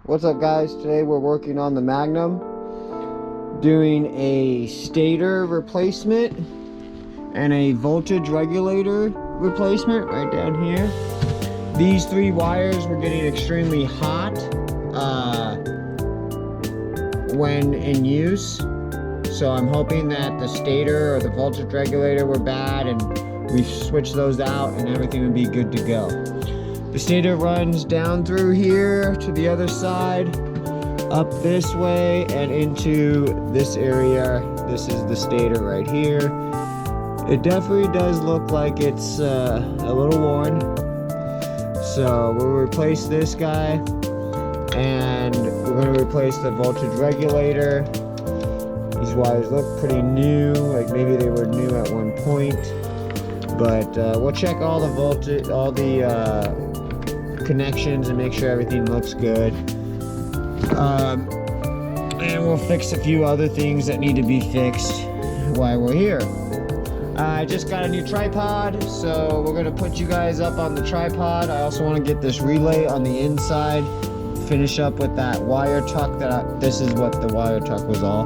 What's up, guys? Today we're working on the Magnum, doing a stator replacement and a voltage regulator replacement right down here. These three wires were getting extremely hot when in use, so I'm hoping that the stator or the voltage regulator were bad and we switched those out and everything would be good to go. The stator runs down through here to the other side, up this way and into this area. This is the stator right here. It definitely does look like it's a little worn. So we'll replace this guy and we're going to replace the voltage regulator. These wires look pretty new, like maybe they were new at one point. But we'll check all the voltage, all the connections and make sure everything looks good. And we'll fix a few other things that need to be fixed while we're here. I just got a new tripod, so we're gonna put you guys up on the tripod. I also want to get this relay on the inside, finish up with that wire tuck. This is what the wire tuck was all.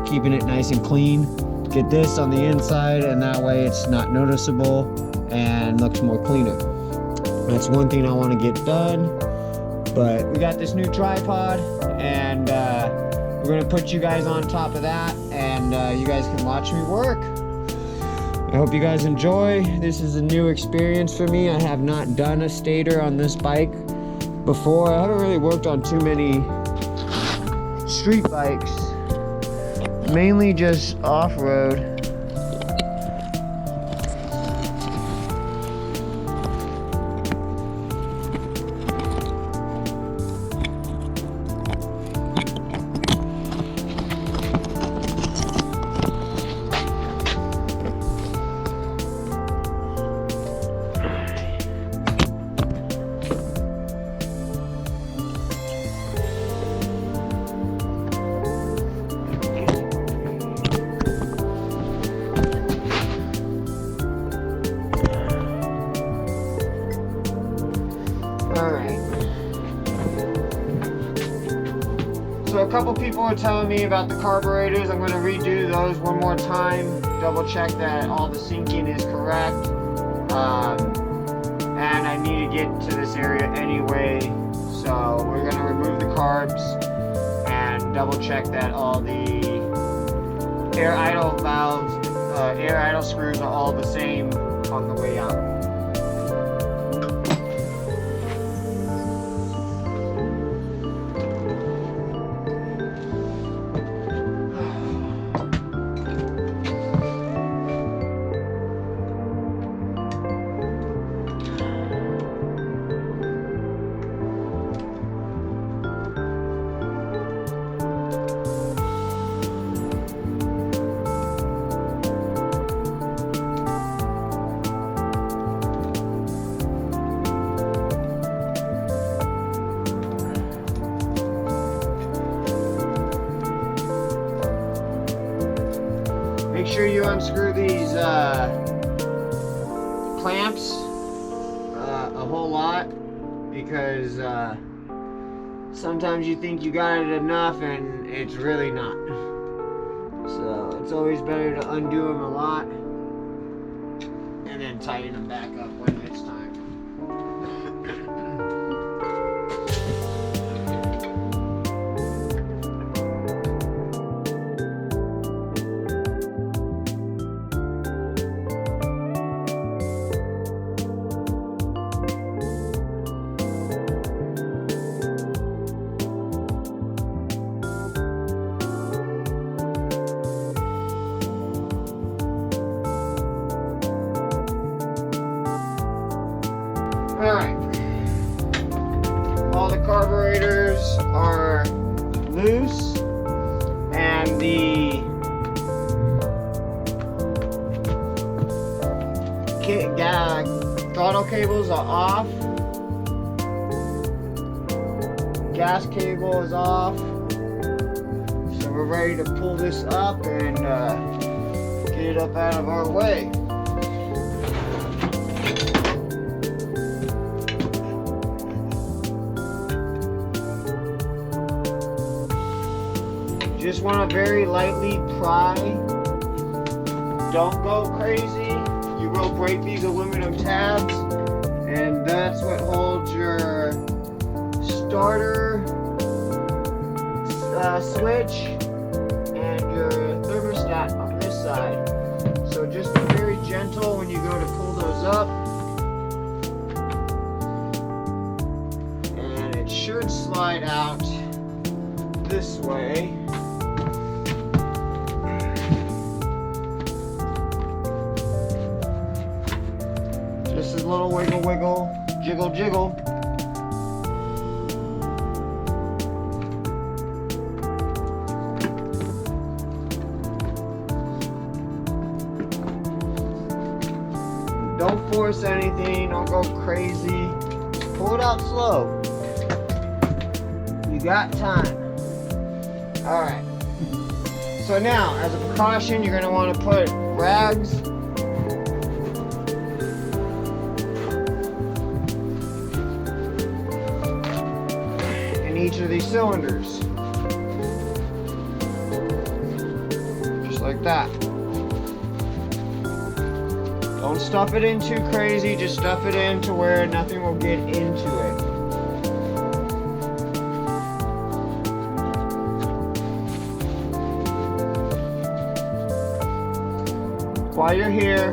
Keeping it nice and clean. Get this on the inside, and that way it's not noticeable and looks more cleaner. That's one thing I want to get done. But we got this new tripod, and we're gonna put you guys on top of that, and you guys can watch me work. I hope you guys enjoy. This is a new experience for me. I have not done a stator on this bike before. I haven't really worked on too many street bikes, mainly just off-road. So a couple people are telling me about the carburetors. I'm going to redo those one more time, double check that all the syncing is correct. And I need to get to this area anyway, so we're going to remove the carbs and double check that all the air idle valves, air idle screws are all the same on the way out. Make sure you unscrew these clamps a whole lot, because sometimes you think you got it enough and it's really not. So it's always better to undo them a lot and then tighten them back up when it's time. Alright, all the carburetors are loose and the throttle cables are off, gas cable is off, so we're ready to pull this up and get it up out of our way. just want to very lightly pry. Don't go crazy. You will break these aluminum tabs, and that's what holds your starter switch and your thermostat on this side. So just be very gentle when you go to pull those up. And it should slide out this way. Just a little wiggle wiggle, jiggle jiggle. Don't force anything, don't go crazy. Pull it out slow. You got time. Alright. So now, as a precaution, you're going to want to put rags in each of these cylinders. Just like that. Don't stuff it in too crazy, just stuff it in to where nothing will get into it. While you're here,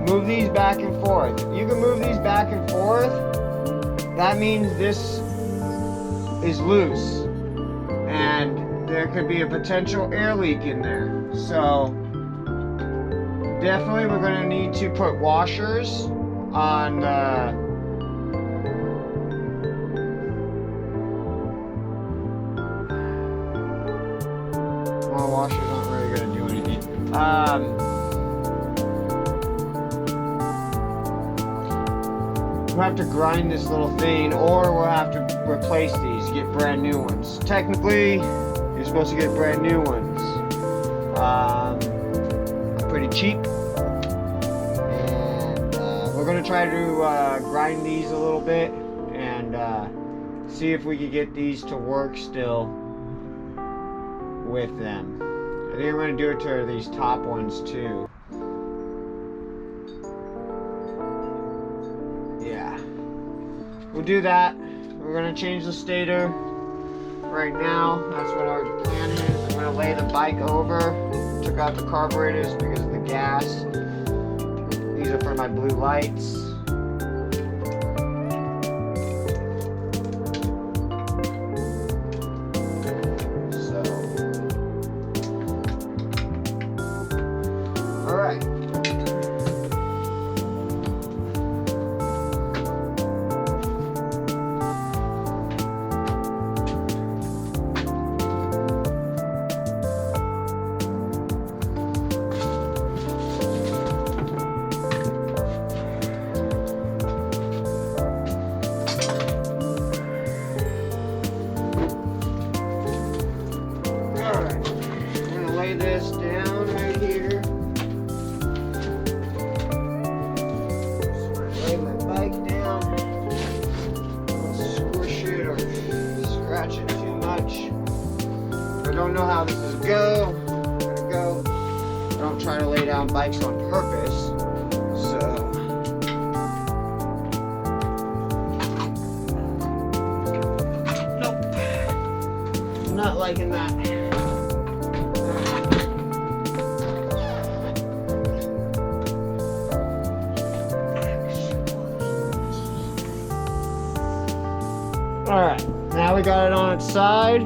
move these back and forth. If you can move these back and forth, that means this is loose and there could be a potential air leak in there. So definitely we're going to need to put washers on well, washers aren't really going to do anything. We'll have to grind this little thing, or we'll have to replace these, get brand new ones. Technically, you're supposed to get brand new ones. Pretty cheap. And we're going to try to grind these a little bit and see if we can get these to work still with them. I think I'm going to do it to these top ones too. Yeah. We'll do that. We're going to change the stator right now. That's what our plan is. I'm going to lay the bike over. Took out the carburetors because of the gas. These are for my blue lights. This down right here. So lay my bike down. Don't squish it or scratch it too much. I don't know how this is gonna go. I don't try to lay down bikes on purpose. So nope. I'm not liking that. Alright, now we got it on its side.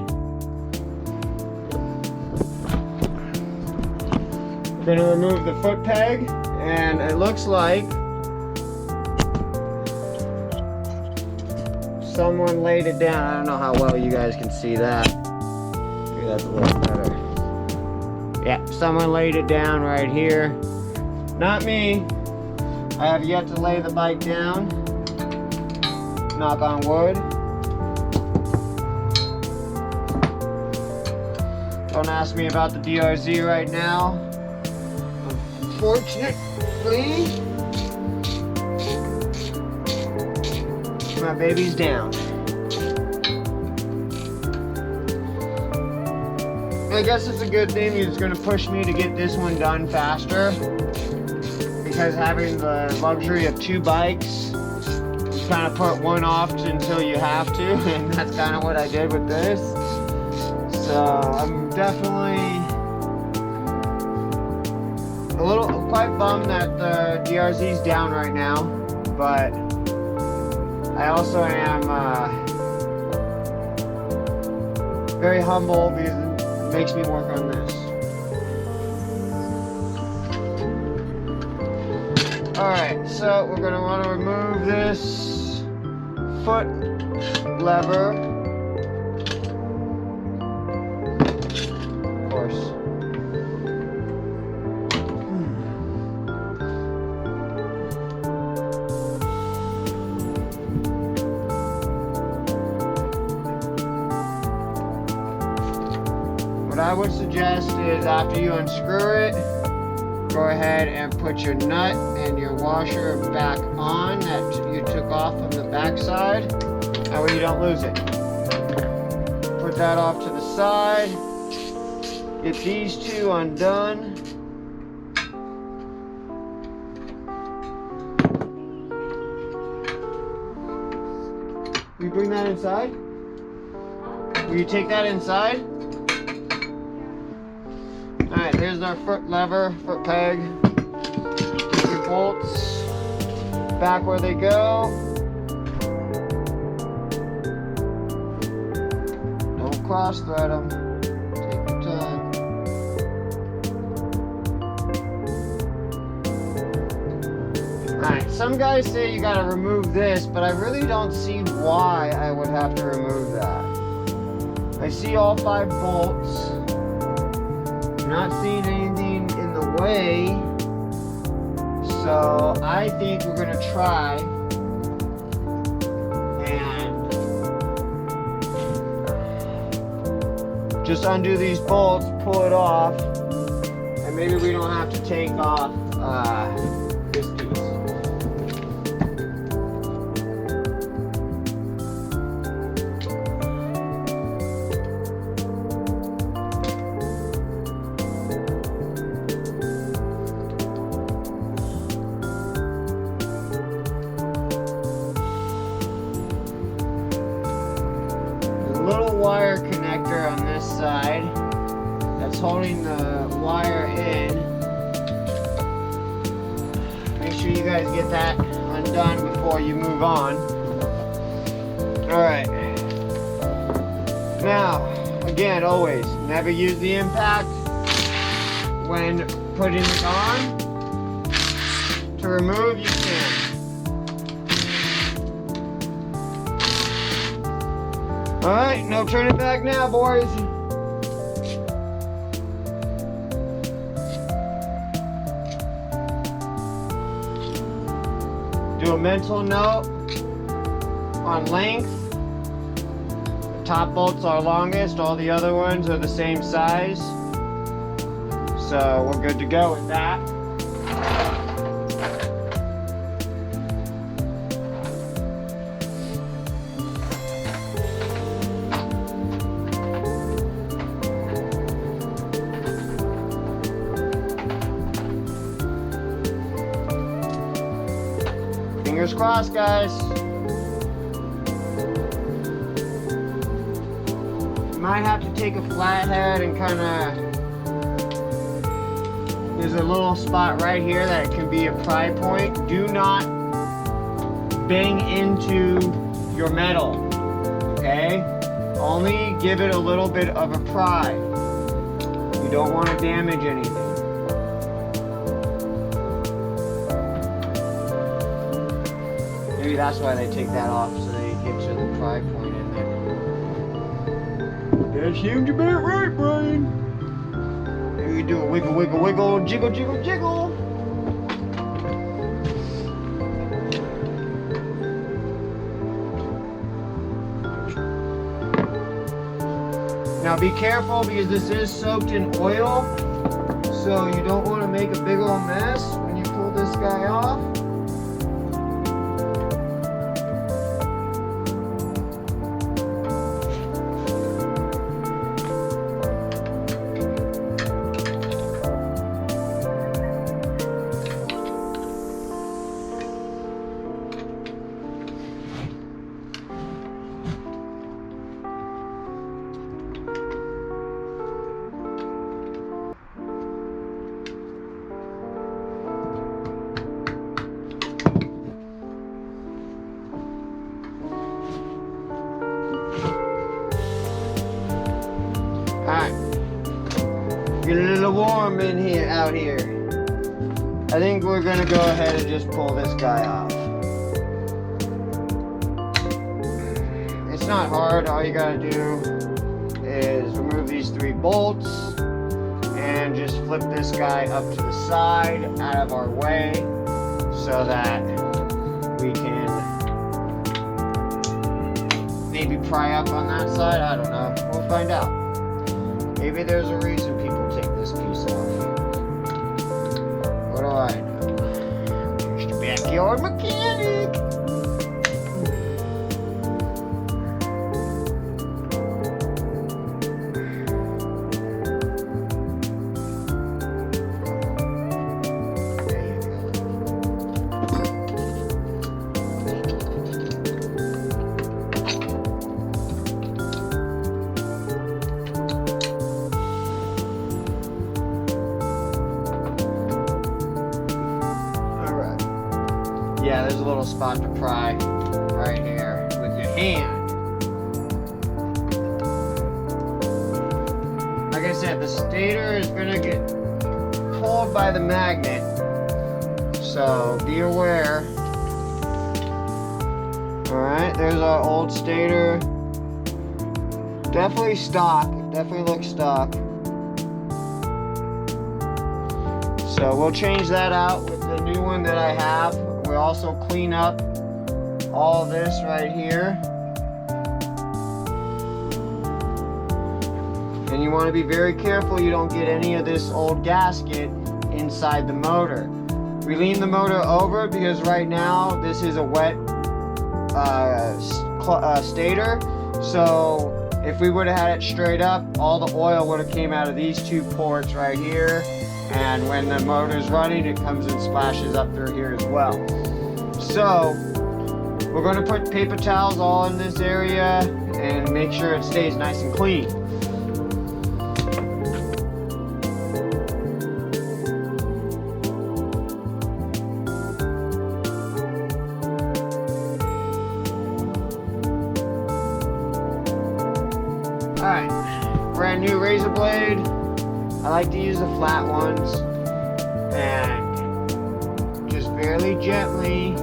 We're going to remove the foot peg, and it looks like someone laid it down. I don't know how well you guys can see that. Maybe that's a little better. Yeah, someone laid it down right here. Not me. I have yet to lay the bike down. Knock on wood. Don't ask me about the DRZ right now. Unfortunately, my baby's down. I guess it's a good thing. It's going to push me to get this one done faster, because having the luxury of 2 bikes, you kind of put one off until you have to, and that's kind of what I did with this. So I'm definitely quite bummed that the DRZ's down right now, but I also am very humble because it makes me work on this. Alright, so we're going to want to remove this foot lever. Of course. What I would suggest is after you unscrew it, go ahead and put your nut and your washer back on that you took off from the back side. That way you don't lose it. Put that off to the side. Get these 2 undone. Will you bring that inside? Will you take that inside? Alright, here's our foot lever, foot peg. Your bolts back where they go. Don't cross thread them. Take your time. Alright, some guys say you gotta remove this, but I really don't see why I would have to remove that. I see all 5 bolts. Not seeing anything in the way, so I think we're gonna try and just undo these bolts, pull it off, and maybe we don't have to take off this piece. Wire connector on this side that's holding the wire in. Make sure you guys get that undone before you move on. Alright. Now, again, always, never use the impact when putting it on. To remove, you can. Alright, no turning back now, boys. Do a mental note on length. The top bolts are longest, all the other ones are the same size. So we're good to go with that. Fingers crossed, guys. You might have to take a flathead and kind of, there's a little spot right here that can be a pry point. Do not bang into your metal, okay? Only give it a little bit of a pry. You don't want to damage anything. Maybe that's why they take that off, so they get to the pry point in there. That seems about right, Brian. Maybe we do a wiggle, wiggle, wiggle, jiggle, jiggle, jiggle. Now be careful because this is soaked in oil, so you don't want to make a big old mess when you pull this guy off. of warm in here, out here. I think we're gonna go ahead and just pull this guy off. It's not hard. All you gotta do is remove these 3 bolts and just flip this guy up to the side, out of our way, so that we can maybe pry up on that side. I don't know. We'll find out. Maybe there's a reason people take this piece off. What do I know? There's the backyard mechanic. Yeah, there's a little spot to pry right here with your hand. Like I said, the stator is gonna get pulled by the magnet, so be aware. Alright, there's our old stator. Definitely stock, definitely looks stock. So we'll change that out with the new one that I have. We'll also clean up all this right here. And you want to be very careful you don't get any of this old gasket inside the motor. We lean the motor over because right now this is a wet stator. So if we would have had it straight up, all the oil would have came out of these 2 ports right here. And when the motor's running, it comes and splashes up through here as well. So we're going to put paper towels all in this area and make sure it stays nice and clean. Alright, brand new razor blade. I like to use the flat ones, and just barely gently.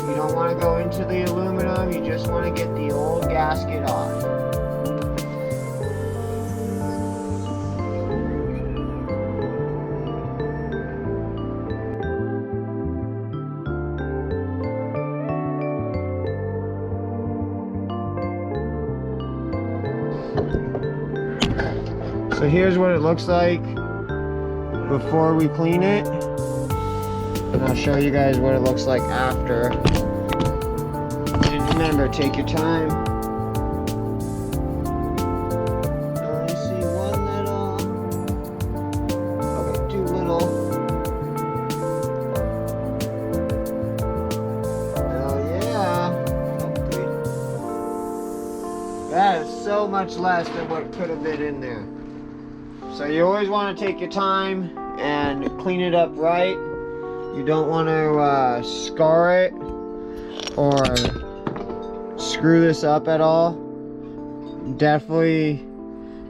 You don't want to go into the aluminum, you just want to get the old gasket off. So here's what it looks like before we clean it, and I'll show you guys what it looks like after. And remember, take your time. I see one little, okay, 2 little. Oh yeah, okay. That is so much less than what could have been in there. So you always want to take your time and clean it up right. You don't want to scar it or screw this up at all. Definitely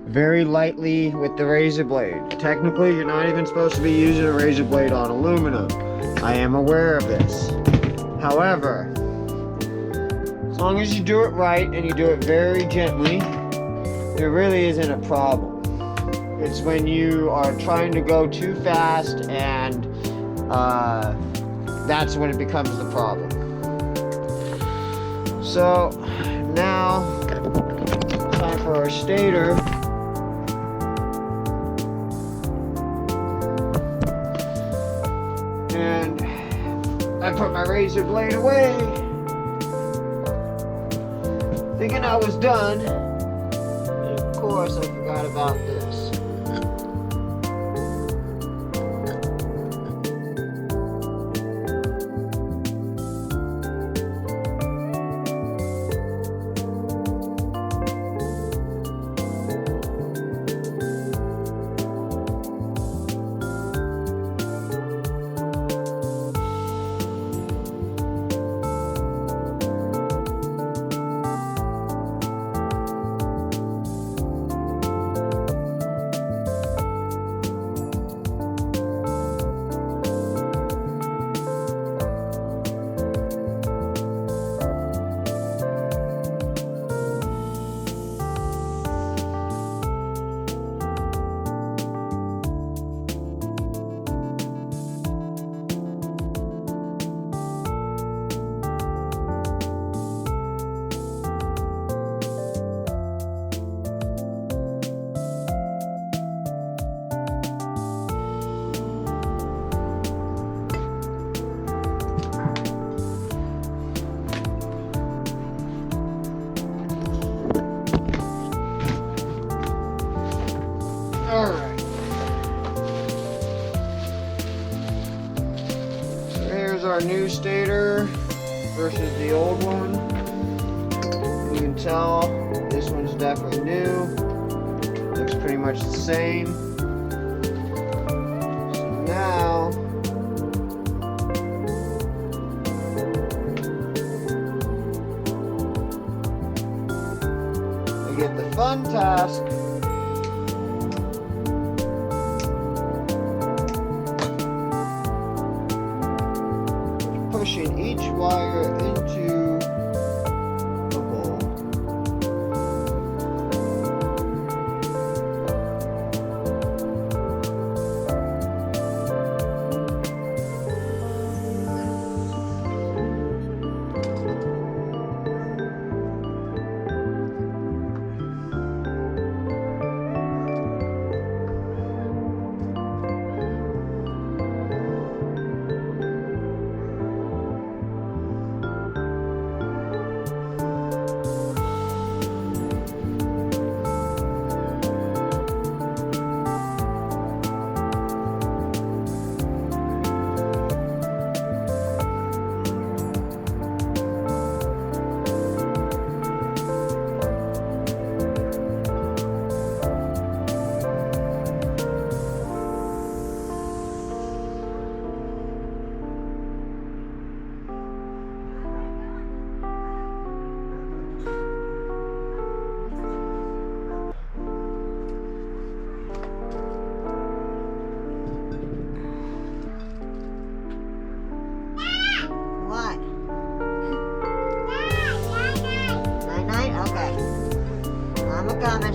very lightly with the razor blade. Technically, you're not even supposed to be using a razor blade on aluminum. I am aware of this. However, as long as you do it right and you do it very gently, there really isn't a problem. It's when you are trying to go too fast, and that's when it becomes the problem. So now, time for our stator. And I put my razor blade away, thinking I was done. And of course, I forgot about this. Stator versus the old one. You can tell this one's definitely new. Looks pretty much the same. So now we get the fun task pushing each wire into the hole. What? Night-night? Okay. I'm a-coming.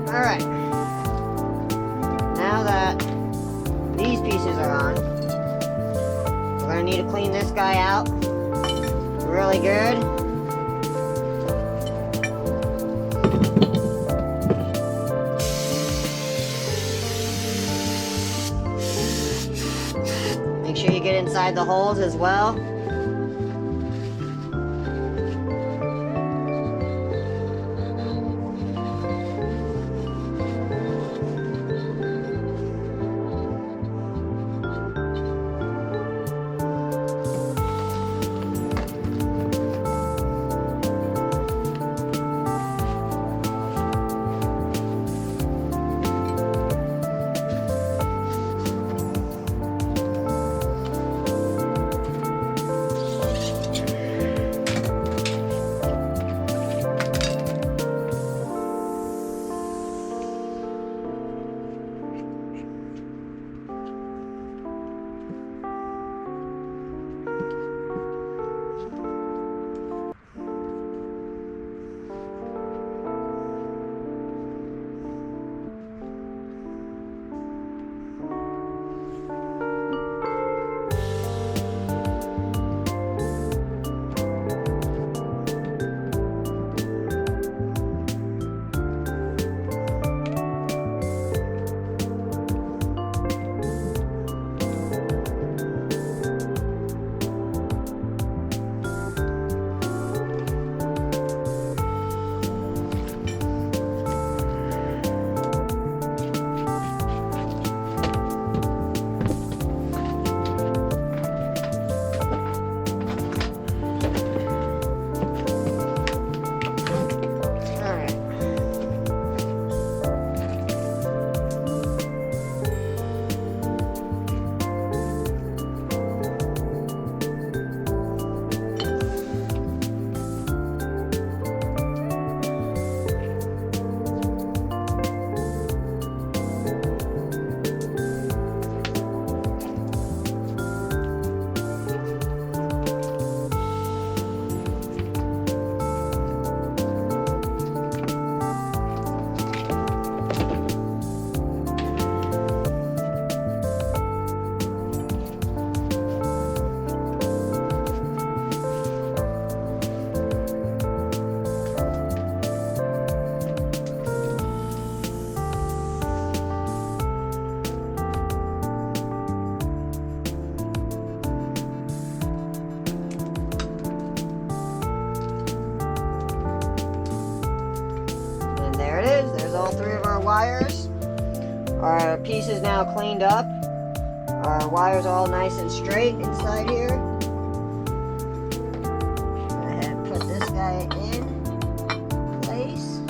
Alright, now that these pieces are on, we're going to need to clean this guy out really good. Make sure you get inside the holes as well. wires. Our piece is now cleaned up. Our wires are all nice and straight inside here. Go ahead and put this guy in place.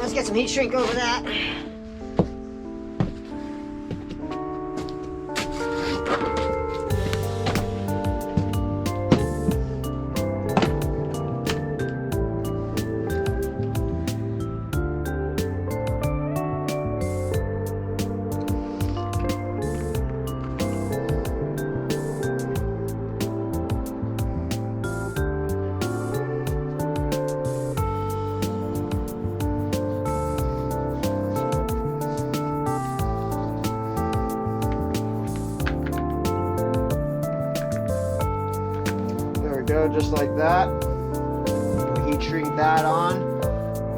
Let's get some heat shrink over that. Just like that. We'll heat shrink that on.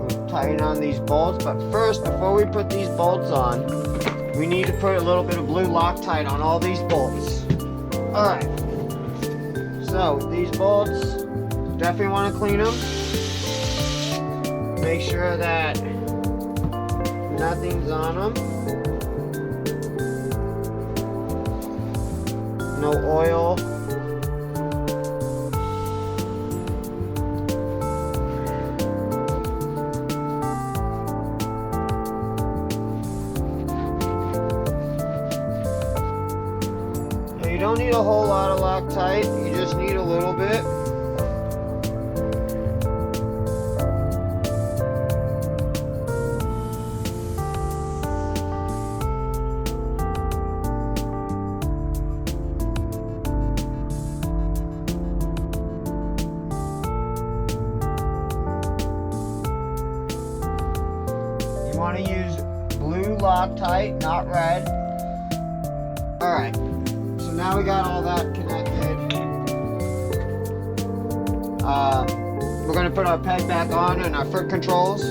We'll tighten on these bolts, but first, before we put these bolts on, we need to put a little bit of blue Loctite on all these bolts. Alright, so these bolts, definitely want to clean them. Make sure that nothing's on them. No oil. You don't need a whole lot of Loctite, you just need a little bit. You want to use blue Loctite, not red. Alright. Now we got all that connected. We're going to put our peg back on and our foot controls.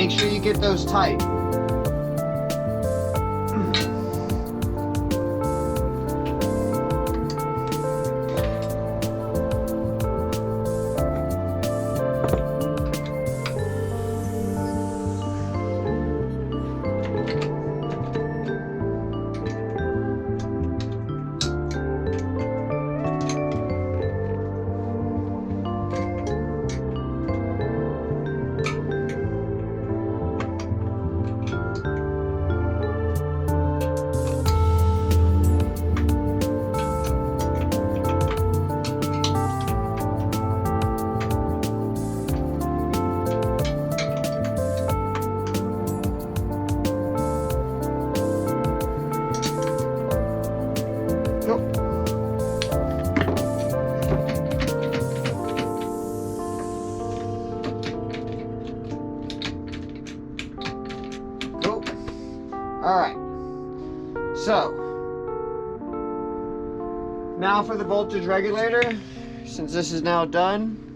Make sure you get those tight. Alright, so now for the voltage regulator. Since this is now done,